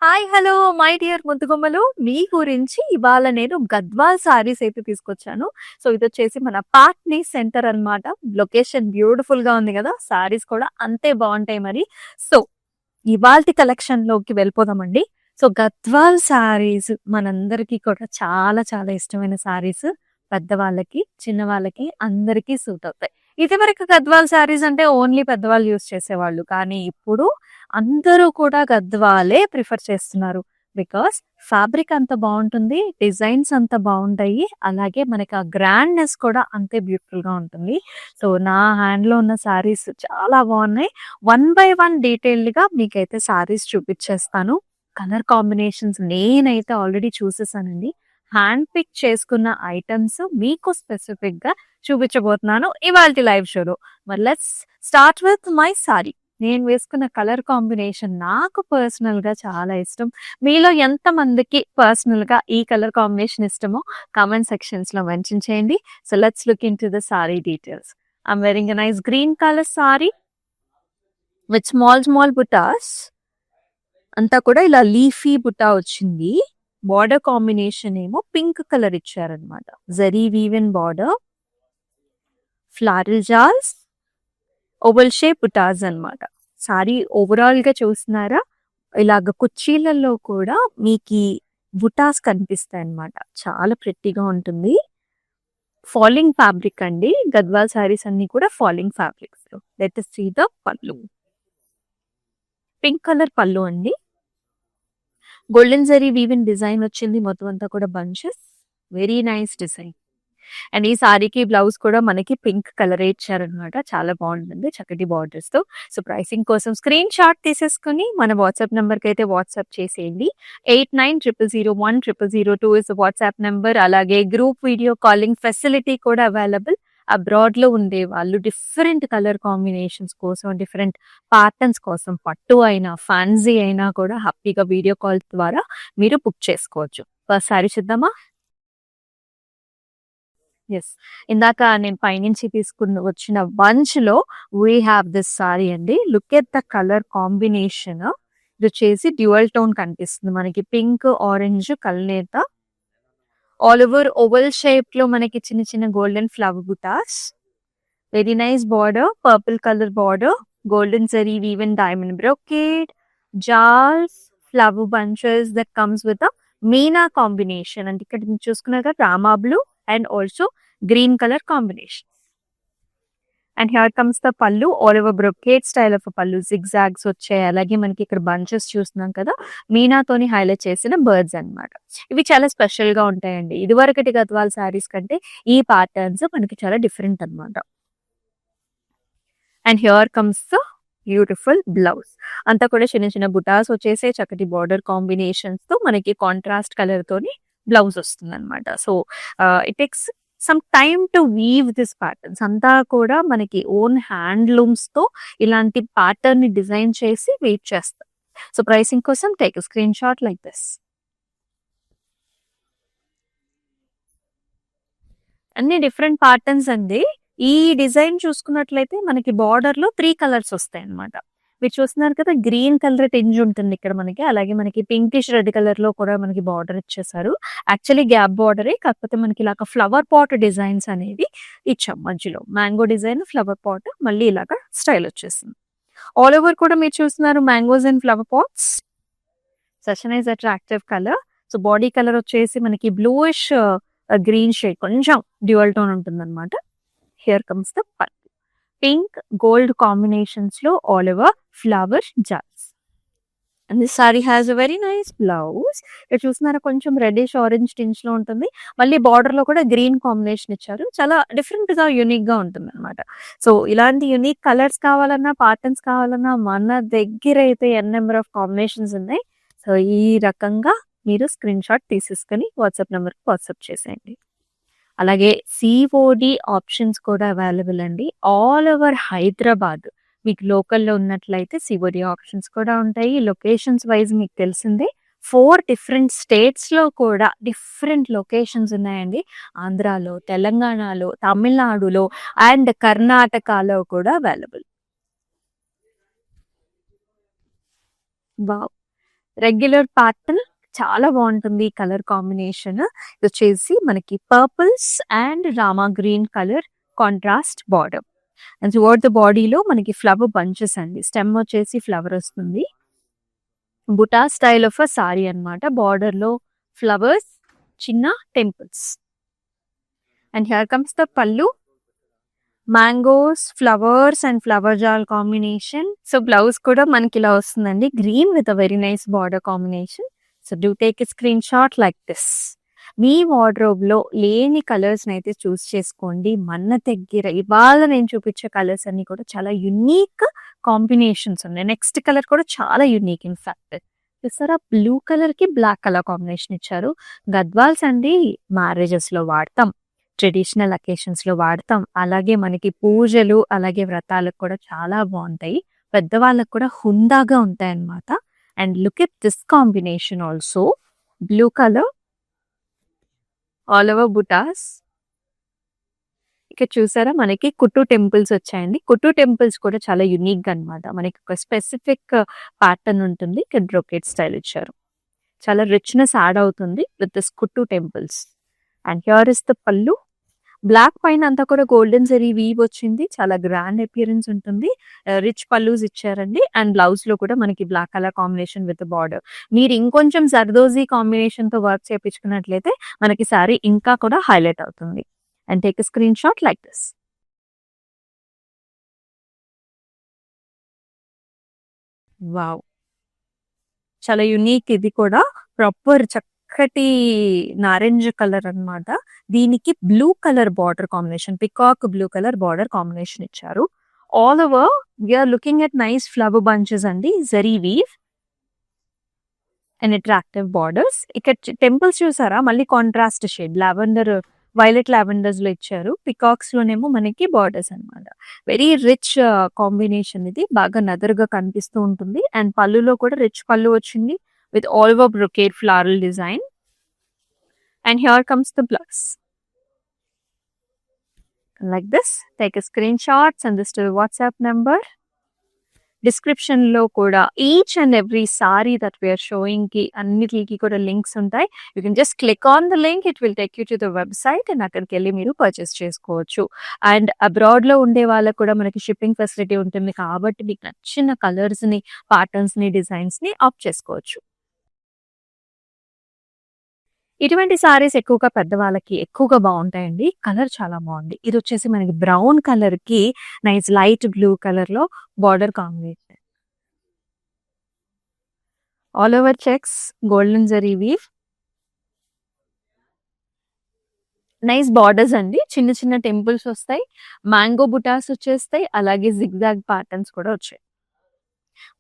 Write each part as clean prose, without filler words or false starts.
Hi! Hello! My dear ముద్దుగుమ్మలు. మీ గురించి ఇవాళ నేను గద్వాల్ సారీస్ అయితే తీసుకొచ్చాను. సో, ఇదొచ్చేసి మన పాట్నీ సెంటర్ అన్నమాట. లొకేషన్ బ్యూటిఫుల్‌గా ఉంది గదా! సారీస్ కూడా అంతే బావుంటాయి మరి. సో, ఇవాల్టి కలెక్షన్‌లోకి వెళ్ళిపోదామండి. సో, గద్వాల్ సారీస్ మనందరికీ కూడా చాలా చాలా ఇష్టమైన సారీస్. పెద్దవాళ్ళకి, చిన్నవాళ్ళకి అందరికీ సూట్ అవుతాయి. ఇదివరకు గద్వాల్ సారీస్ అంటే ఓన్లీ పెద్దవాళ్ళు యూజ్ చేసేవాళ్ళు. కానీ ఇప్పుడు అందరూ కూడా గద్వాలే ప్రిఫర్ చేస్తున్నారు. బికాస్ ఫ్యాబ్రిక్ అంత బావుంటుంది. డిజైన్స్ అంత బావుంటాయి. అలాగే మనకి ఆ గ్రాండ్‌నెస్ కూడా అంతే బ్యూటిఫుల్‌గా ఉంటుంది. సో, నా హ్యాండ్‌లో ఉన్న సారీస్ చాలా బావున్నాయి. వన్ బై వన్ డీటెయిల్డ్‌గా మీకైతే సారీస్ చూపిచ్చేస్తాను. కలర్ కాంబినేషన్స్ నేనైతే ఆల్రెడీ చూసేసానండి. హ్యాండ్ పిక్ చేసుకున్న ఐటెమ్స్ మీకు స్పెసిఫిక్‌గా చూపించబోతున్నాను ఇవాల్టి లైవ్ షోలో. మరి let's start with my sorry. నేను వేసుకున్న కలర్ కాంబినేషన్ నాకు పర్సనల్‌గా చాలా ఇష్టం. మీలో ఎంతమందికి పర్సనల్‌గా ఈ కలర్ కాంబినేషన్ ఇష్టమో కామెంట్ సెక్షన్స్‌లో మెన్షన్ చేయండి. So, let's look into the sari details. I'm wearing a nice green colour sari with small small బుటాస్. అంతా కూడా ఇలా లీఫీ బుటా వచ్చింది. బార్డర్ కాంబినేషన్ ఏమో పింక్ కలర్ ఇచ్చారనమాట. జరీ వీవెన్ బార్డర్, ఫ్లారల్ జాల్స్, ఓవల్ షేప్ బుటాస్ అన్నమాట. సారీ ఓవరాల్ గా చూస్తున్నారా? ఇలాగ కుర్చీలలో కూడా మీకి బుటాస్ కనిపిస్తాయి అన్నమాట. చాలా ప్రెట్టీగా ఉంటుంది. ఫాలింగ్ ఫ్యాబ్రిక్ అండి. గద్వాల్ సారీస్ అన్ని కూడా falling fabrics. Let us see the పల్లు. పింక్ కలర్ పల్లు అండి. గోల్డెన్ జరీ వీవెన్ డిజైన్ వచ్చింది. మొత్తం అంతా కూడా bunches. Very nice design. And ఈ సారీకి బ్లౌజ్ కూడా మనకి పింక్ కలరే ఇచ్చారనమాట. చాలా బాగుంటుంది చక్కటి బార్డర్స్ తో. సో, ప్రైసింగ్ కోసం స్క్రీన్ షాట్ తీసేసుకుని మన వాట్సాప్ నెంబర్ కి అయితే వాట్సాప్ చేసేయండి. 8900010002 ఇస్ వాట్సాప్ నెంబర్. అలాగే గ్రూప్ వీడియో కాలింగ్ ఫెసిలిటీ కూడా అవైలబుల్. అబ్రాడ్ లో ఉండే వాళ్ళు డిఫరెంట్ కలర్ కాంబినేషన్స్ కోసం, డిఫరెంట్ ప్యాటర్న్స్ కోసం, పట్టు అయినా ఫ్యాన్సీ అయినా కూడా హ్యాపీగా వీడియో కాల్ ద్వారా మీరు బుక్ చేసుకోవచ్చు. ఫస్ట్ సారీ చూద్దామా? యెస్. ఇందాక నేను పైనుంచి తీసుకుని వచ్చిన బంచ్‌లో వీ హావ్ దిస్ సారీ అండి. Look at the colour combination. ఇదొచ్చేసి డ్యూయల్ టోన్ కనిపిస్తుంది. మనకి పింక్, ఆరెంజ్ కల్నేత. ఆల్ ఓవర్ ఓవల్ షేప్‌లో మనకి చిన్న చిన్న గోల్డెన్ ఫ్లవర్ బుటాస్. Very nice border. Purple colour border. Golden zari woven diamond brocade. జాల్స్, flower bunches that comes with a meena combination. అంటే ఇక్కడ మీరు చూసుకున్నారు కదా Rama blue and also green colour combination. And here comes the pallu. All over brocade style of pallu. Zigzags వచ్చాయి. అలాగే మనకి ఇక్కడ బంచెస్ చూస్తున్నాం కదా! మీనాతోని హైలైట్ చేసిన బర్డ్స్ అన్నమాట. ఇవి చాలా స్పెషల్ గా ఉంటాయండి. ఇదివరకటి గద్వాల్ సారీస్ కంటే ఈ ప్యాటర్న్స్ మనకి చాలా డిఫరెంట్ అన్నమాట. And here comes the beautiful blouse. అంతా కూడా చిన్న చిన్న బుటాస్ వచ్చేసాయి. చక్కటి బార్డర్ కాంబినేషన్స్ తో మనకి కాంట్రాస్ట్ కలర్ తోని బ్లౌజ్ వస్తుందన్నమాట. So, it takes some time to weave this patterns. అంతా కూడా మనకి ఓన్ హ్యాండ్లూమ్స్ తో ఇలాంటి ప్యాటర్న్ ని డిజైన్ చేసి వెయిట్ చేస్తాం. సో, ప్రైసింగ్ కోసం take screen shot like this. అన్ని డిఫరెంట్ ప్యాటర్న్స్ అండి. ఈ డిజైన్ చూసుకున్నట్లయితే మనకి బార్డర్ లో 3 కలర్స్ వస్తాయి అన్నమాట. మీరు చూస్తున్నారు కదా గ్రీన్ కలర్ టింజ్ ఉంటుంది ఇక్కడ మనకి. అలాగే మనకి పింకిష్ రెడ్ కలర్ లో కూడా మనకి బార్డర్ ఇచ్చేసారు. యాక్చువల్లీ గ్యాప్ బార్డరే. కాకపోతే మనకి ఇలాగ ఫ్లవర్ పాట్ డిజైన్స్ అనేవి ఇచ్చాం మధ్యలో. మ్యాంగో డిజైన్, ఫ్లవర్ పాట్ మళ్ళీ ఇలాగ స్టైల్ వచ్చేసింది. ఆల్ ఓవర్ కూడా మీరు చూస్తున్నారు mangoes and flower pots. Such nice attractive colour. So, body colour వచ్చేసి మనకి బ్లూయిష్ గ్రీన్ షేడ్ కొంచెం డ్యూయల్ టోన్ ఉంటుందన్నమాట. Here comes the pallu. Pink, gold combinations లో all over flower జాల్స్. And this sari has a very nice blouse. ఇక్కడ చూస్తున్నారా కొంచెం reddish orange tinge లో ఉంటుంది. మళ్ళీ బార్డర్ లో కూడా గ్రీన్ కాంబినేషన్ ఇచ్చారు. చాలా డిఫరెంట్ గా యూనిక్ గా ఉంటుంది అనమాట. సో, ఇలాంటి యూనిక్ కలర్స్ కావాలన్నా, ప్యాటర్న్స్ కావాలన్నా మన దగ్గర అయితే ఎన్ నెంబర్ ఆఫ్ కాంబినేషన్స్ ఉన్నాయి. సో, ఈ రకంగా మీరు స్క్రీన్ షాట్ తీసేసుకొని వాట్సాప్ నెంబర్కి వాట్సాప్ చేసేయండి. అలాగే సిఓడి ఆప్షన్స్ కూడా అవైలబుల్ అండి. ఆల్ ఓవర్ హైదరాబాద్ మీకు లోకల్‌లో ఉన్నట్లయితే సిఓడి ఆప్షన్స్ కూడా ఉంటాయి. లొకేషన్స్ వైస్ మీకు తెలిసిందే. 4 డిఫరెంట్ స్టేట్స్‌లో కూడా డిఫరెంట్ లొకేషన్స్ ఉన్నాయండి. ఆంధ్రాలో, తెలంగాణలో, తమిళనాడులో అండ్ కర్ణాటకలో కూడా అవైలబుల్. వావ్! రెగ్యులర్ ప్యాటర్న్ చాలా బాగుంటుంది కలర్ కాంబినేషన్. ఇది వచ్చేసి మనకి purples and Rama green colour contrast border. And toward the బాడీలో మనకి ఫ్లవర్ బంచెస్ అండి. స్టెమ్ వచ్చేసి ఫ్లవర్ వస్తుంది. బుటా స్టైల్ ఆఫ్ అ సారీ అనమాట. బార్డర్ లో ఫ్లవర్స్, చిన్న temples. And here comes the pallu. Mangoes, flowers and flower జాల్ కాంబినేషన్. సో బ్లౌజ్ కూడా మనకి ఇలా వస్తుందండి. Green with a very nice border combination. So do take a screen shot like this. మీ wardrobe లో లేని కలర్స్ అయితే చూస్ చేసుకోండి. మన దగ్గర ఇవాళ నేను చూపించే కలర్స్ అన్ని కూడా చాలా యునిక్ కాంబినేషన్స్ ఉన్నాయి. నెక్స్ట్ కలర్ కూడా చాలా యునిక్. ఇన్ఫాక్ట్ చూసారా, బ్లూ కలర్ కి బ్లాక్ కలర్ కాంబినేషన్ ఇచ్చారు. గద్వాల్స్ అండి మ్యారేజెస్ లో వాడతాం, ట్రెడిషనల్ అకేషన్స్ లో వాడతాం. అలాగే మనకి పూజలు, అలాగే వ్రతాలకు కూడా చాలా బాగుంటాయి. పెద్దవాళ్ళకు కూడా హుందాగా ఉంటాయి అన్నమాట. And look at this combination also. Blue colour all over బుటాస్. ఇక్కడ చూసారా మనకి కుట్టు టెంపుల్స్ వచ్చాయండి. కుట్టు టెంపుల్స్ కూడా చాలా యునిక్ గా అనమాట. మనకి ఒక స్పెసిఫిక్ ప్యాటర్న్ ఉంటుంది. ఇక్కడ బ్రోకెట్ స్టైల్ ఇచ్చారు. చాలా రిచ్నెస్ యాడ్ అవుతుంది విత్ దిస్ కుట్టు temples. And here is the pallu. Black పైన అంతా కూడా గోల్డెన్ జరీ వీవ్ వచ్చింది. చాలా గ్రాండ్ అపియరెన్స్ ఉంటుంది. రిచ్ పల్లూస్ ఇచ్చారండి. అండ్ బ్లౌజ్ లో కూడా మనకి black colour combination with border. మీరు ఇంకొంచెం జర్దోజీ కాంబినేషన్ తో వర్క్ చేయించుకున్నట్లయితే మనకి సారీ ఇంకా కూడా హైలైట్ అవుతుంది. And take a screen shot like this. Wow, చాలా యునిక్. ఇది కూడా ప్రాపర్ చక్కటి నారెంజ్ కలర్ అన్నమాట. దీనికి blue colour border combination, peacock blue colour border combination ఇచ్చారు. All over we are looking at nice flower bunches అండి. Zari weave and attractive borders. ఇక్కడ టెంపుల్స్ చూసారా, మళ్ళీ contrast shade lavender, violet lavenders లో ఇచ్చారు. పికాక్స్ లోనేమో మనకి బార్డర్స్ అన్నమాట. Very rich combination. ఇది బాగా నదరుగా కనిపిస్తూ ఉంటుంది. అండ్ పళ్ళులో కూడా రిచ్ పళ్ళు వచ్చింది with all over brocade floral design. And here comes the blouse like this. Take a screenshots and this to the WhatsApp number. Description లో కూడా each and every sari that we're showing కి అన్నిటికి కూడా links ఉంటాయి. You can just click on the link, it will take you to the website and అక్కడికి వెళ్ళి మీరు purchase చేసుకోవచ్చు. అండ్ అబ్రాడ్ లో ఉండే వాళ్ళకు కూడా మనకి షిప్పింగ్ ఫెసిలిటీ ఉంటుంది కాబట్టి మీకు నచ్చిన కలర్స్ ని, ప్యాటర్న్స్ ని, డిజైన్స్ ని ఆప్ట్ చేసుకోవచ్చు. ఇటువంటి సారీస్ ఎక్కువగా పెద్దవాళ్ళకి ఎక్కువగా బాగుంటాయండి. కలర్ చాలా బాగుంది. ఇది వచ్చేసి మనకి బ్రౌన్ కలర్ కి నైస్ లైట్ బ్లూ కలర్ లో border combination. All over checks, golden zari weave, nice borders అండి. చిన్న చిన్న టెంపుల్స్ వస్తాయి, మ్యాంగో బుటాస్ వచ్చేస్తాయి, అలాగే జిగ్జాగ్ ప్యాటర్న్స్ కూడా వచ్చాయి.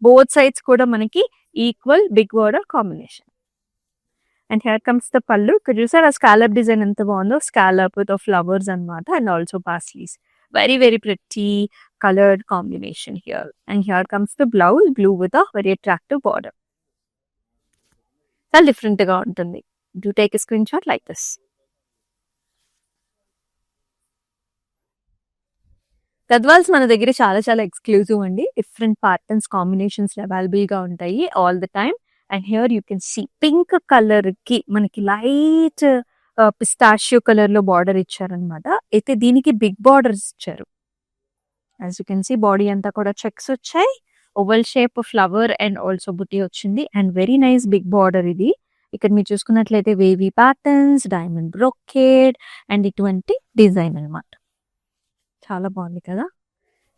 బోత్ సైడ్స్ కూడా మనకి equal big border combination. And here comes the pallu. ఇక్కడ చూసారు ఆ స్కాలప్ డిజైన్ ఎంత బాగుందో. స్కాలప్ విత్ ఫ్లవర్స్ అన్నమాట. And also paisleys. Very very pretty coloured combination here. And here comes the blouse, blue with a very attractive border. చాలా different గా ఉంటుంది. Do take a screen shot like this. Gadwals మన దగ్గర చాలా చాలా exclusive అండి. Different patterns, combinations available గా ఉంటాయి all the time. And here you can see pink colour కి మనకి లైట్ పిస్టాషియో కలర్ లో బార్డర్ ఇచ్చారనమాట. అయితే దీనికి బిగ్ బార్డర్స్ ఇచ్చారు. As you can see body అంతా కూడా చెక్స్ వచ్చాయి. Oval shape flower and also buti వచ్చింది. And very nice big border ఇది. ఇక్కడ మీరు చూసుకున్నట్లయితే wavy patterns, diamond brocade and ఇటువంటి డిజైన్ అనమాట. చాలా బాగుంది కదా.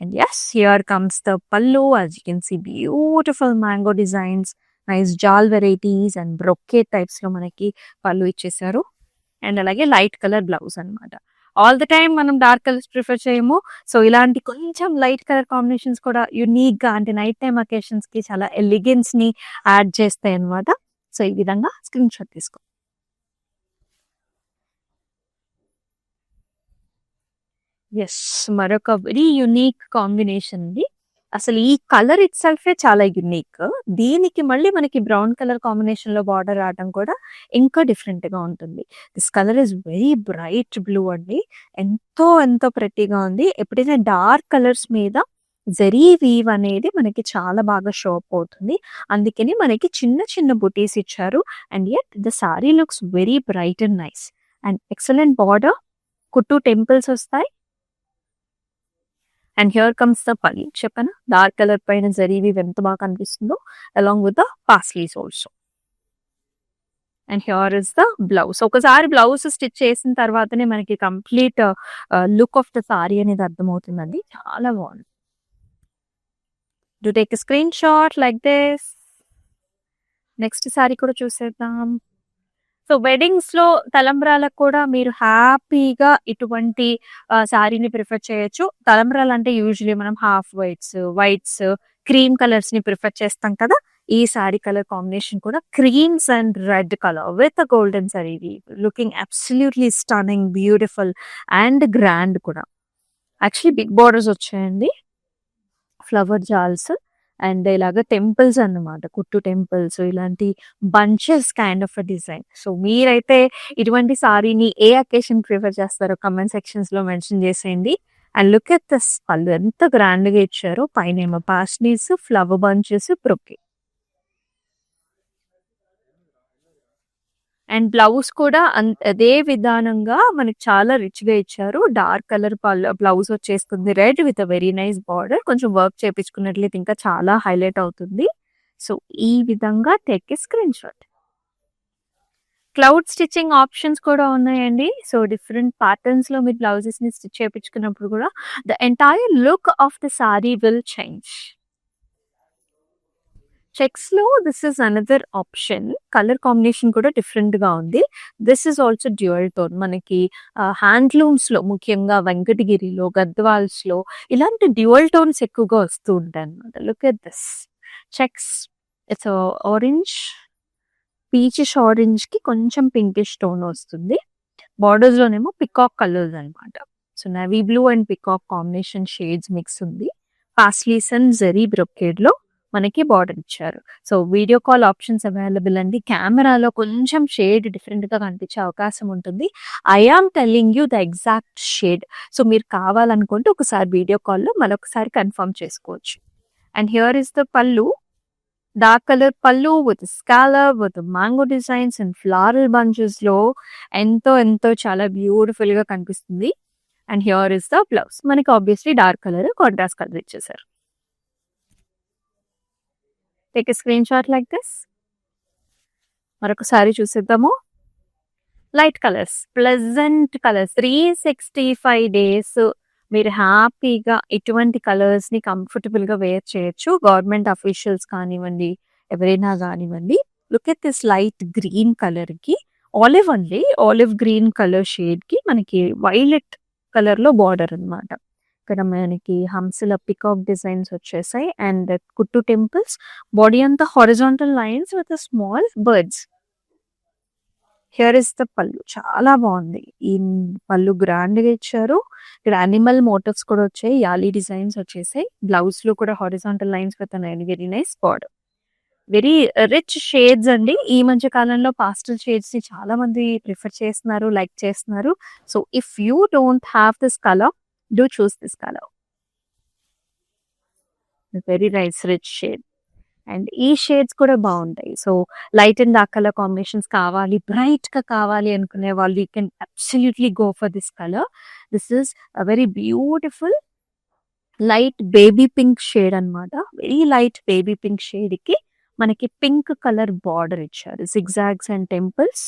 And yes, here comes the pallu. As you can see beautiful mango designs, nice జాల్ వెరైటీస్ అండ్ బ్రొకేట్ టైప్స్ లో మనకి పళ్ళు ఇచ్చేసారు. అండ్ అలాగే లైట్ కలర్ బ్లౌజ్ అనమాట. ఆల్ ద టైమ్ మనం డార్క్ కలర్స్ ప్రిఫర్ చేయము. సో ఇలాంటి కొంచెం లైట్ కలర్ కాంబినేషన్స్ కూడా యునిక్ గా, అంటే నైట్ టైమ్ అకేషన్స్ కి చాలా ఎలిగెన్స్ ని యాడ్ చేస్తాయి అనమాట. సో ఈ విధంగా స్క్రీన్ షాట్ తీసుకో. ఎస్, మరొక వెరీ యునిక్ కాంబినేషన్ ఇది. అసలు ఈ కలర్ ఇట్ సెల్ఫే చాలా యునిక్. దీనికి మళ్ళీ మనకి బ్రౌన్ కలర్ కాంబినేషన్ లో బార్డర్ రావడం కూడా ఇంకా డిఫరెంట్ గా ఉంటుంది. This colour is very bright blue అండి. ఎంతో ఎంతో ప్రెట్టీగా ఉంది. ఎప్పుడైనా డార్క్ కలర్స్ మీద జరీ వీవ్ అనేది మనకి చాలా బాగా షో అప్ అవుతుంది. అందుకని మనకి చిన్న చిన్న బుటీస్ ఇచ్చారు. And yet the sorry looks very bright and nice. And excellent border. కుట్టు టెంపుల్స్ వస్తాయి. అండ్ హియర్ కమ్స్ ద పల్లి. చెప్పానా డార్క్ కలర్ పైన జరీ వీవ్ ఎంత బాగా కనిపిస్తుందో along with the paisleys also. And here is the blouse. ఒకసారి బ్లౌజ్ స్టిచ్ చేసిన తర్వాతనే మనకి complete look of the sorry అనేది అర్థమవుతుందండి. చాలా బాగుంది. Do take a screen shot like this. Next sorry కూడా చూసేద్దాం. సో వెడ్డింగ్స్‌లో తలంబ్రాలకు కూడా మీరు హ్యాపీగా ఇటువంటి సారీని ప్రిఫర్ చేయొచ్చు. తలంబ్రాలంటే యూజువల్లీ మనం హాఫ్ వైట్స్, క్రీమ్ కలర్స్‌ని ప్రిఫర్ చేస్తాం కదా! ఈ సారీ కలర్ కాంబినేషన్ కూడా creams and red colour with golden zari weave. Looking absolutely stunning, beautiful and grand కూడా. యాక్చువల్లీ బిగ్ బోర్డర్స్ వచ్చాయండి. ఫ్లవర్ జాల్స్ అండ్ ఇలాగ టెంపుల్స్ అన్నమాట. కుట్టు టెంపుల్స్ ఇలాంటి bunches kind of a design. So మీరైతే ఇటువంటి సారీని ఏ అకేషన్ ప్రిఫర్ చేస్తారో కామెంట్ సెక్షన్స్‌లో మెన్షన్ చేసేయండి. And look at this pallu ఎంత గ్రాండ్‌గా ఇచ్చారో. పైనేమో paisleys, flower bunches, brocade. And blouse కూడా అదే విధానంగా మనకి చాలా రిచ్‌గా ఇచ్చారు. డార్క్ కలర్ బ్లౌజ్ వచ్చేస్తుంది. Red with a very nice border. కొంచెం వర్క్ చేపించుకున్నట్లయితే ఇంకా చాలా హైలైట్ అవుతుంది. సో ఈ విధంగా take a screen shot. Cloud stitching options కూడా ఉన్నాయండి. సో డిఫరెంట్ ప్యాటర్న్స్‌లో మీరు బ్లౌజెస్‌ని స్టిచ్ చేపించుకున్నప్పుడు కూడా the entire look of the sari will change. చెక్స్‌లో this is another option. Colour combination కూడా డిఫరెంట్‌గా ఉంది. This is also dual tone. మనకి హ్యాండ్లూమ్స్‌లో ముఖ్యంగా వెంకటగిరిలో, గద్వాల్స్‌లో ఇలాంటి డ్యూయల్ టోన్స్ ఎక్కువగా వస్తూ ఉంటాయన్నమాట. Look at this checks. It's orange, peachish ఆరెంజ్‌కి కొంచెం పింకిష్ టోన్ వస్తుంది. బార్డర్స్‌లోనేమో పికాక్ కలర్స్ అన్నమాట. So navy blue and peacock combination shades mix ఉంది. పాస్లీస్ అండ్ జరీ బ్రొకేడ్‌లో మనకి బార్డర్ ఇచ్చారు. So video call options available అండి. కెమెరాలో కొంచెం షేడ్ డిఫరెంట్‌గా కనిపించే అవకాశం ఉంటుంది. I am telling you the exact shade. So మీరు కావాలనుకుంటే ఒకసారి వీడియో కాల్‌లో మరొకసారి కన్ఫర్మ్ చేసుకోవచ్చు. అండ్ హియర్ ఇస్ ద పల్లు. Dark colour pallu with scallop with mango designs and floral బంచెస్‌లో ఎంతో చాలా బ్యూటిఫుల్‌గా కనిపిస్తుంది. And here is the blouse. మనకి obviously dark colour contrast colour ఇచ్చేసారు. Take a screen shot like this. మరొకసారి చూసేద్దాము. Light colours, pleasant colours. 365 days మీరు హ్యాపీగా ఇటువంటి కలర్స్‌ని కంఫర్టబుల్‌గా వేర్ చేయొచ్చు. గవర్నమెంట్ అఫీషియల్స్ కానివ్వండి, ఎవరైనా గానివ్వండి. Look at this light green కలర్‌కి ఆలివ్ అండి. ఆలివ్ గ్రీన్ కలర్ షేడ్‌కి మనకి వైలెట్ కలర్‌లో బార్డర్ అన్నమాట. ఇక్కడ మనకి హంసల పికాక్ డిజైన్స్ వచ్చేసాయి. అండ్ కుట్టు టెంపుల్స్. బాడీ అంతా horizontal lines with small birds. Here is the పల్లు. చాలా బాగుంది. ఈ పల్లు గ్రాండ్‌గా ఇచ్చారు. ఇక్కడ యానిమల్ మోటివ్స్ కూడా వచ్చాయి. యాలీ డిజైన్స్ వచ్చేసాయి. బ్లౌజ్‌లో కూడా horizontal lines with very nice border. Very rich shades అండి. ఈ మధ్య కాలంలో పాస్టల్ షేడ్స్‌ని చాలా మంది ప్రిఫర్ చేస్తున్నారు, లైక్ చేస్తున్నారు. So if you don't have this colour, do choose this colour. Very nice rich shade. And ఈ షేడ్స్ కూడా బాగుంటాయి. So light and dark colour combinations కావాలి, బ్రైట్‌గా కావాలి అనుకునే వాళ్ళు you can absolutely go for this colour. This is a very beautiful light baby pink shade అన్నమాట. Very light baby pink షేడ్‌కి మనకి పింక్ కలర్ బార్డర్ ఇచ్చారు. Zigzags and temples.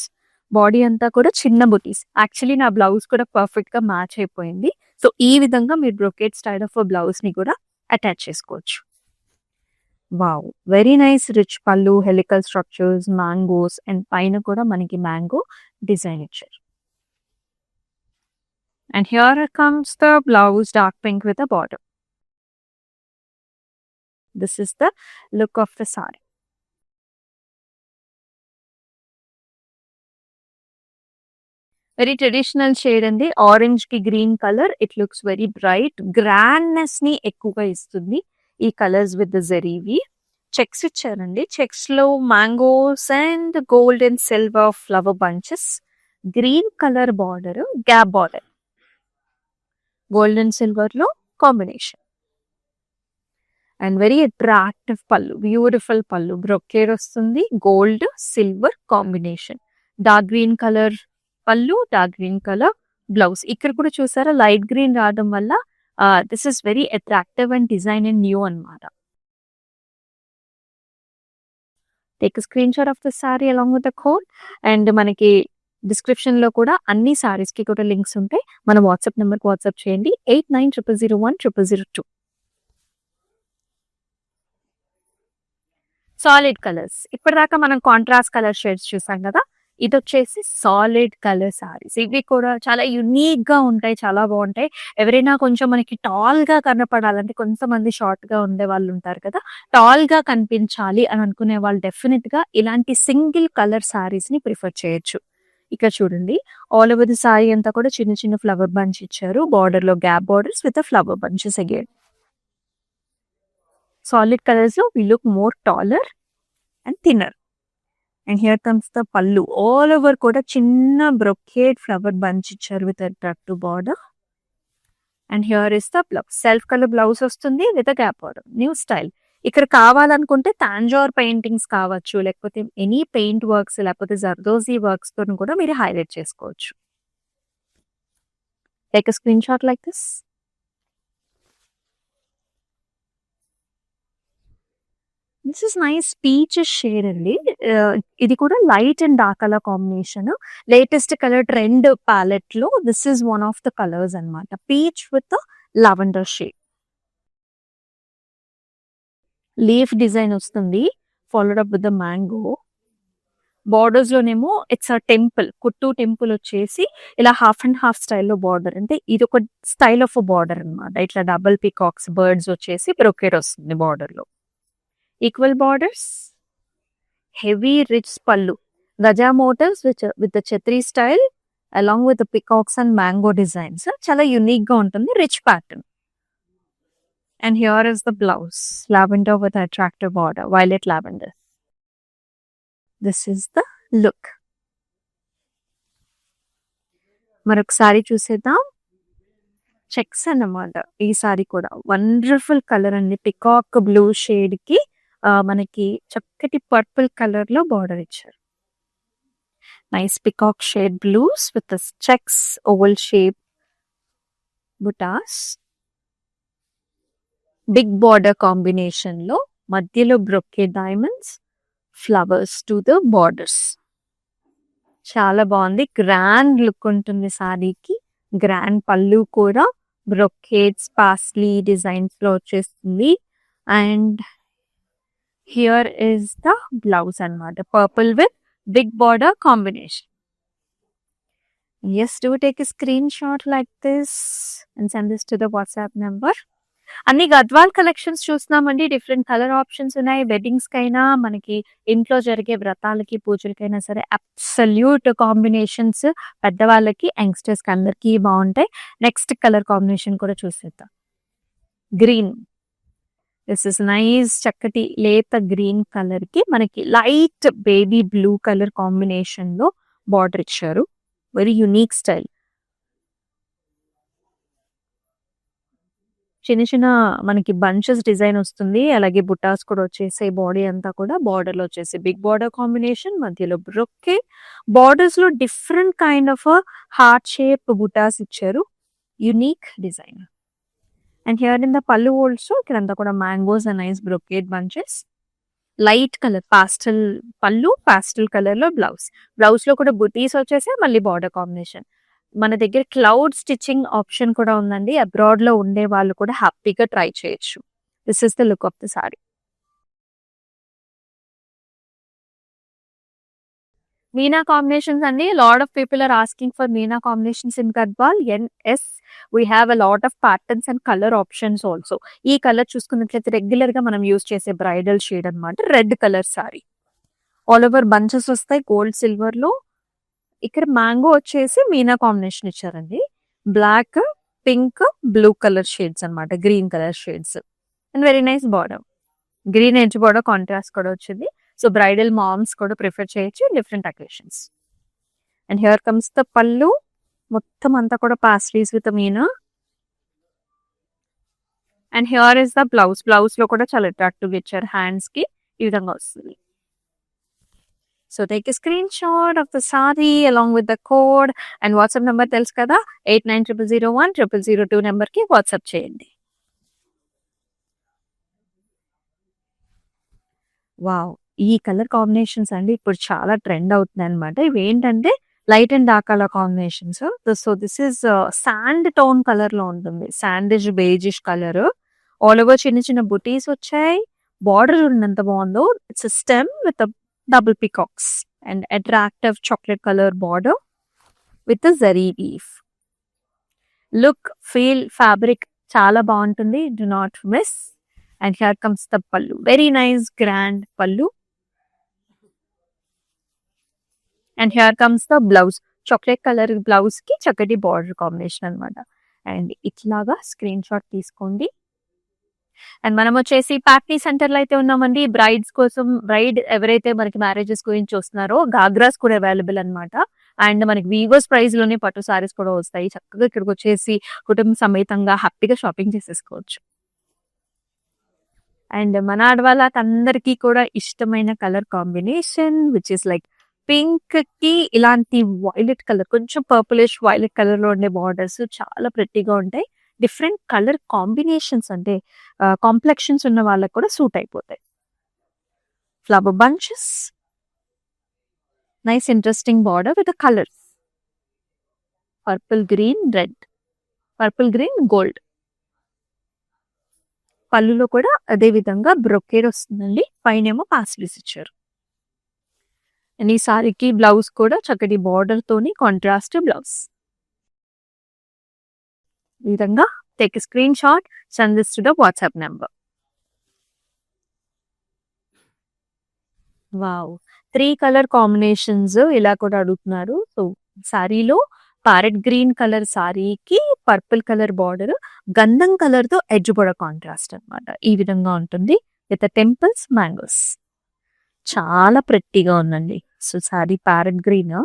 బాడీ అంతా కూడా చిన్న బుటీస్. యాక్చువల్లీ నా బ్లౌజ్ కూడా పర్ఫెక్ట్‌గా మ్యాచ్ అయిపోయింది. సో ఈ విధంగా మీరు బ్రొకేడ్ స్టైల్ ఆఫ్ బ్లౌజ్‌ని కూడా అటాచ్ చేసుకోవచ్చు. Wow! Very nice rich pallu, helical structures, mangoes and పైన కూడా మనకి మ్యాంగో డిజైన్ ఇచ్చారు. And here comes the blouse dark pink with a border. This is the look of the sari. Very traditional shade అండి. ఆరెంజ్‌కి green colour. It looks very bright. గ్రాండ్‌నెస్‌ని ఎక్కువగా ఇస్తుంది. ఈ కలర్స్ విత్ ద జరీవి. చెక్స్ ఇచ్చారండి. చెక్స్‌లో mangoes and gold and silver flower bunches. Green colour border, gap border. Gold and సిల్వర్‌లో combination. And very attractive pallu, beautiful pallu, brocade వస్తుంది, gold silver combination, dark green colour pallu, dark green colour blouse. ఇక్కడ కూడా చూసారా light green రావడం వల్ల this is very attractive and design and new అన్నమాట. Take screen shot of the sari along with the code. And మనకి description లో కూడా అన్ని సారీస్ కి కూడా లింక్స్ ఉంటాయి. మన వాట్సాప్ నెంబర్ కి వాట్సాప్ చేయండి 8900010002. Solid colours. ఇప్పటిదాకా మనం కాంట్రాస్ట్ కలర్ షేడ్స్ చూసాం కదా, ఇది వచ్చేసి సాలిడ్ కలర్ సారీస్. ఇవి కూడా చాలా యునిక్ గా ఉంటాయి, చాలా బాగుంటాయి. ఎవరైనా కొంచెం మనకి టాల్ గా కనపడాలంటే, కొంతమంది షార్ట్ గా ఉండే వాళ్ళు ఉంటారు కదా, టాల్ గా కనిపించాలి అని అనుకునే వాళ్ళు డెఫినెట్ గా ఇలాంటి సింగిల్ కలర్ సారీస్ ని ప్రిఫర్ చేయొచ్చు. ఇక్కడ చూడండి, ఆల్ ఓవర్ ది సారీ అంతా కూడా చిన్న చిన్న ఫ్లవర్ బంచ్ ఇచ్చారు, బార్డర్ లో gap borders with flower bunches again. Solid colours లో we look more taller and thinner. And here comes the pallu, all over కూడా చిన్న బ్రొకేడ్ ఫ్లవర్ బంచ్ ఇచ్చారు with attractive border. And here is the blouse, self colour blouse వస్తుంది with gap border, new style. ఇక్కడ కావాలనుకుంటే Tanjore paintings కావచ్చు, లేకపోతే any paint works, లేకపోతే zardozi works తో కూడా మీరు హైలైట్ చేసుకోవచ్చు. Take screen shot like this. This is nice peach shade అండి. ఇది కూడా light and dark colour combination. Latest colour trend palette లో this is one of the colours అన్నమాట. Peach with lavender shade. Leaf design వస్తుంది, followed up with the mango. Borders లోనేమో it's a temple, కుట్టు temple వచ్చేసి ఇలా half and half స్టైల్లో border, అంటే ఇది ఒక స్టైల్ ఆఫ్ బార్డర్ అన్నమాట. ఇట్లా డబుల్ పీకాక్స్ బర్డ్స్ వచ్చేసి బ్రొకేడ్ వస్తుంది బార్డర్ లో. Equal borders, heavy rich pallu, gaja motifs with the chhatri style along with peacocks and mango designs. చాలా యునిక్ గా ఉంటుంది, rich pattern. And here is the blouse, lavender with attractive border, violet lavender. This is the look. మరొకసారి చూసేద్దాం. Checks అన్నమాట ఈ సారీ కూడా. Wonderful colour అండి, peacock blue shade కి మనకి చక్కటి పర్పుల్ కలర్ లో బార్డర్ ఇచ్చారు. Nice peacock shade blues with checks, oval shape బుటాస్, బిగ్ బార్డర్ కాంబినేషన్ లో మధ్యలో brocade diamonds, flowers to the borders. చాలా బాగుంది, గ్రాండ్ లుక్ ఉంటుంది సారీకి. గ్రాండ్ పళ్ళు కూడా బ్రొకేడ్స్ పాస్లీ డిజైన్స్ లో వచ్చేస్తుంది. And here is the blouse అన్నమాట, purple with big border combination. Yes, do take a screenshot like this and send this to the WhatsApp number. అన్ని గద్వాల్ కలెక్షన్స్ చూస్తున్నామండి. డిఫరెంట్ కలర్ ఆప్షన్స్ ఉన్నాయి. Weddings కైనా, మనకి ఇంట్లో జరిగే వ్రతాలకి, పూజలకైనా సరే అబ్సల్యూట్ కాంబినేషన్స్. పెద్దవాళ్ళకి, యంగ్స్టర్స్ కి అందరికీ బాగుంటాయి. నెక్స్ట్ కలర్ కాంబినేషన్ కూడా చూసేద్దాం. గ్రీన్, దిస్ ఇస్ నైస్, చక్కటి లేత గ్రీన్ కలర్ కి మనకి light baby blue colour combination లో బార్డర్ ఇచ్చారు. Very unique style. చిన్న చిన్న మనకి బంచెస్ డిజైన్ వస్తుంది, అలాగే బుటాస్ కూడా వచ్చేసి బాడీ అంతా కూడా బార్డర్ లో వచ్చేసి బిగ్ బార్డర్ కాంబినేషన్, మధ్యలో బ్రొకే. బార్డర్స్ లో different kind of heart shape బుటాస్ ఇచ్చారు, unique design. And here in the pallu also ఇక్కడంతా కూడా mangoes and nice brocade bunches. Light colour pastel pallu, pastel colour లో బ్లౌజ్. బ్లౌజ్ లో కూడా బుటీస్ వచ్చేసి మళ్ళీ బార్డర్ కాంబినేషన్. మన దగ్గర క్లౌడ్ స్టిచ్చింగ్ ఆప్షన్ కూడా ఉందండి. అబ్రాడ్ లో ఉండే వాళ్ళు కూడా హ్యాపీగా ట్రై చేయొచ్చు. This is the look of the sari. Meena combinations అండి. Lot of people are asking for meena combinations in Gadwal. Yes, we have a lot of patterns and colour options also. ఈ కలర్ చూసుకున్నట్లయితే రెగ్యులర్ గా మనం యూజ్ చేసే బ్రైడల్ షేడ్ అన్నమాట. Red colour sari, all over bunches వస్తాయి gold silver లో. ఇక్కడ mango వచ్చేసి మీనా కాంబినేషన్ ఇచ్చారండి. Black, pink, blue colour shades అన్నమాట, green colour shades. And very nice border, green edge border contrast కూడా వచ్చింది. సో బ్రైడల్ మామ్స్ కూడా ప్రిఫర్ చేయొచ్చు different occasions. And here comes the pallu, మొత్తం అంతా కూడా పాస్ట్రీస్ విత్ మీనా. And here is the blouse. బ్లౌజ్‌లో కూడా చాలా అట్రాక్టివ్‌గా ఇచ్చారు హ్యాండ్స్‌కి. ఈ విధంగా వస్తుంది. So take a screen shot of the sari along with the code and WhatsApp number తెలుసు కదా 8900010002 నెంబర్‌కి వాట్సాప్ చేయండి. వావ్! ఈ కలర్ కాంబినేషన్స్ అండి ఇప్పుడు చాలా ట్రెండ్ అవుతున్నాయన్నమాట. ఇవేంటంటే light and dark colour combinations. So this is sand tone కలర్‌లో ఉంటుంది. సాండిష్ బేజిష్ కలర్. ఆల్ ఓవర్ చిన్న చిన్న బుటీస్ వచ్చాయి. బార్డర్ చూడండి ఎంత బాగుందో. It's a stem with double peacocks and attractive chocolate colour border with zari leaf. Look, feel, fabric చాలా బాగుంటుంది. Do not miss. And here comes the పల్లు. వెరీ నైస్ గ్రాండ్ పల్లు. And here comes the blouse. Chocolate colour blouse కి చక్కటి border combination అన్నమాట. And ఇట్లాగా screen shot తీసుకోండి. And మనం వచ్చేసి పార్టీ సెంటర్ లో అయితే ఉన్నామండి. బ్రైడ్స్ కోసం బ్రైడ్ ఎవరైతే మనకి మ్యారేజెస్ గురించి చూస్తున్నారో గాగ్రాస్ కూడా అవైలబుల్ అన్నమాట. అండ్ మనకి వీవర్స్ ప్రైస్ లోనే పట్టు సారీస్ కూడా వస్తాయి. చక్కగా ఇక్కడికి వచ్చేసి కుటుంబ సమేతంగా హ్యాపీగా షాపింగ్ చేసేసుకోవచ్చు. అండ్ మన ఆడవాళ్ళకందరికీ కూడా ఇష్టమైన colour combination which is like pink కి ఇలాంటి వైలెట్ కలర్, కొంచెం పర్పులిష్ వైలెట్ కలర్ లో ఉండే బార్డర్స్ చాలా ప్రెట్టీగా ఉంటాయి. డిఫరెంట్ కలర్ కాంబినేషన్స్ అంటే కాంప్లెక్షన్స్ ఉన్న వాళ్ళకి కూడా సూట్ అయిపోతాయి. Flower bunches, nice interesting border with colours purple green red, purple green gold. పళ్ళులో కూడా అదే విధంగా బ్రొకేడ్ వస్తుందండి. పైనేమో పాస్లీస్ ఇచ్చారు. అండ్ ఈ సారీకి బ్లౌజ్ కూడా చక్కటి బార్డర్ తోని కాంట్రాస్ట్ బ్లౌజ్. ఈ విధంగా take screen shot, send this to the WhatsApp number. Wow! 3 colour combinations ఇలా కూడా అడుగుతున్నారు. సో సారీలో ప్యారెట్ గ్రీన్ కలర్ సారీకి పర్పుల్ కలర్ బార్డర్, గంధం కలర్ తో ఎడ్జ్ బోర్డర్ కాంట్రాస్ట్ అన్నమాట. ఈ విధంగా ఉంటుంది విత్ టెంపుల్స్ మ్యాంగోస్. చాలా ప్రెట్టీగా ఉందండి. సో సారీ ప్యారెట్ గ్రీన్,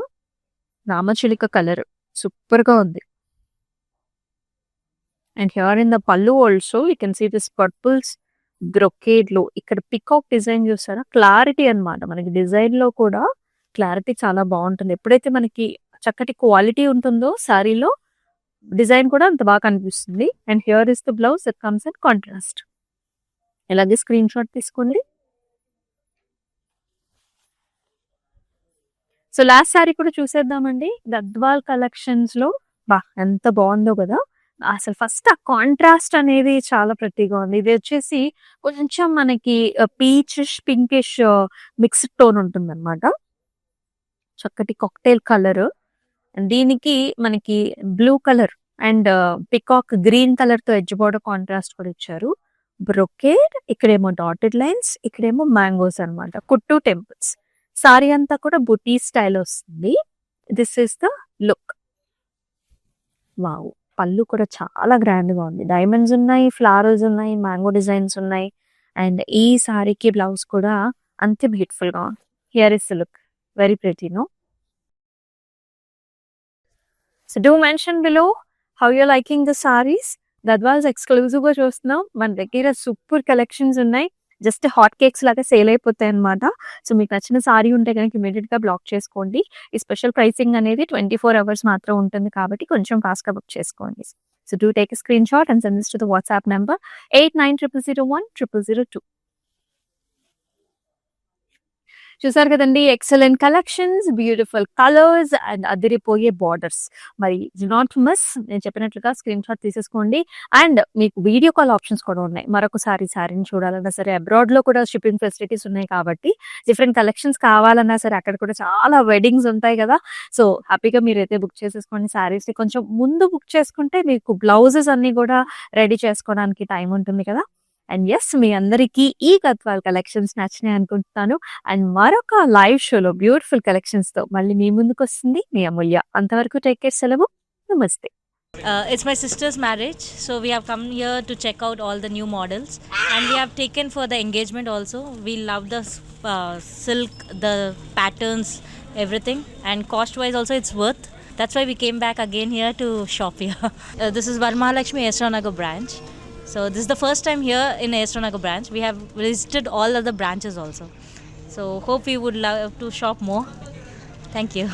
రామచిలుక కలర్ సూపర్ గా ఉంది. And here in the pallu also you can see this purples brocade లో ఇక్కడ పికాక్ డిజైన్ చూసారా, క్లారిటీ అన్నమాట. మనకి డిజైన్ లో కూడా క్లారిటీ చాలా బాగుంటుంది. ఎప్పుడైతే మనకి చక్కటి క్వాలిటీ ఉంటుందో సారీలో డిజైన్ కూడా అంత బాగా కనిపిస్తుంది. And here is the blouse it comes in contrast. ఇలాగే స్క్రీన్ షాట్ తీసుకోండి. సో లాస్ట్ సారీ కూడా చూసేద్దామండి. గద్వాల్ కలెక్షన్స్ లో ఎంత బాగుందో కదా. అసలు ఫస్ట్ ఆ కాంట్రాస్ట్ అనేది చాలా ప్రెట్టీగా ఉంది. ఇది వచ్చేసి కొంచెం మనకి పీచిష్ పింకిష్ మిక్స్డ్ టోన్ ఉంటుంది అనమాట. చక్కటి కాక్టైల్ కలర్. దీనికి మనకి blue colour and peacock green colour తో ఎడ్జ్ బోర్డర్ కాంట్రాస్ట్ కూడా ఇచ్చారు. బ్రొకేడ్, ఇక్కడేమో డాటెడ్ లైన్స్, ఇక్కడేమో మ్యాంగోస్ అన్నమాట. కుట్టు టెంపుల్స్. సారీ అంతా కూడా బుటీ స్టైల్ వస్తుంది. This is the look. Wow! పళ్ళు కూడా చాలా గ్రాండ్ గా ఉంది. డైమండ్స్ ఉన్నాయి, ఫ్లవర్స్ ఉన్నాయి, మ్యాంగో డిజైన్స్ ఉన్నాయి. అండ్ ఈ సారీకి బ్లౌజ్ కూడా అంతే బ్యూటిఫుల్ గా ఉంది. Here is the look. Very pretty no. So do mention below how you liking the saris. Gadwals exclusive గా చూస్తున్నాం. మన దగ్గర సూపర్ కలెక్షన్స్ ఉన్నాయి. జస్ట్ హాట్ కేక్స్ లాగా సేల్ అయిపోతాయి అనమాట. సో మీకు నచ్చిన సారీ ఉంటే కనుక ఇమీడియట్ గా బ్లాక్ చేసుకోండి. ఈ స్పెషల్ ప్రైసింగ్ అనేది 24 hours మాత్రం ఉంటుంది కాబట్టి కొంచెం ఫాస్ట్ గా బుక్ చేసుకోండి. So do take a screen shot and send this to the WhatsApp number 8900010002. చూసారు కదండి, excellent collections, beautiful colours and అదిరిపోయే బార్డర్స్. మరి డు నాట్ మిస్. నేను చెప్పినట్లుగా స్క్రీన్ షాట్ తీసేసుకోండి. అండ్ మీకు వీడియో కాల్ ఆప్షన్స్ కూడా ఉన్నాయి. మరొకసారి సారీని చూడాలన్నా సరే, అబ్రాడ్ లో కూడా షిప్పింగ్ ఫెసిలిటీస్ ఉన్నాయి కాబట్టి డిఫరెంట్ కలెక్షన్స్ కావాలన్నా సరే అక్కడ కూడా చాలా వెడ్డింగ్స్ ఉంటాయి కదా. సో హ్యాపీగా మీరైతే బుక్ చేసేసుకోండి. సారీస్ కొంచెం ముందు బుక్ చేసుకుంటే మీకు బ్లౌజెస్ అన్ని కూడా రెడీ చేసుకోవడానికి టైం ఉంటుంది కదా. అండ్ ఎస్, మీ అందరికీ ఈ గద్వాల్ కలెక్షన్స్ నచ్చినాయి అనుకుంటున్నాను. అండ్ మరొక లైవ్ షోలో బ్యూటిఫుల్ కలెక్షన్స్ తో మళ్ళీ మీ ముందుకు వస్తుంది మీ అమూల్య. అంతవరకు టేక్ కేర్, సెలవు, నమస్తే. It's my sister's marriage, so we have come here to check out all the new models, and we have taken for the engagement also. We love the silk, the patterns, everything, and cost wise also it's worth. That's why we came back again here to shop here. This is Varmahalakshmi Esra Nagar branch. So this is the first time here in Astronagar branch. We have visited all other branches also. So hope you would love to shop more. Thank you.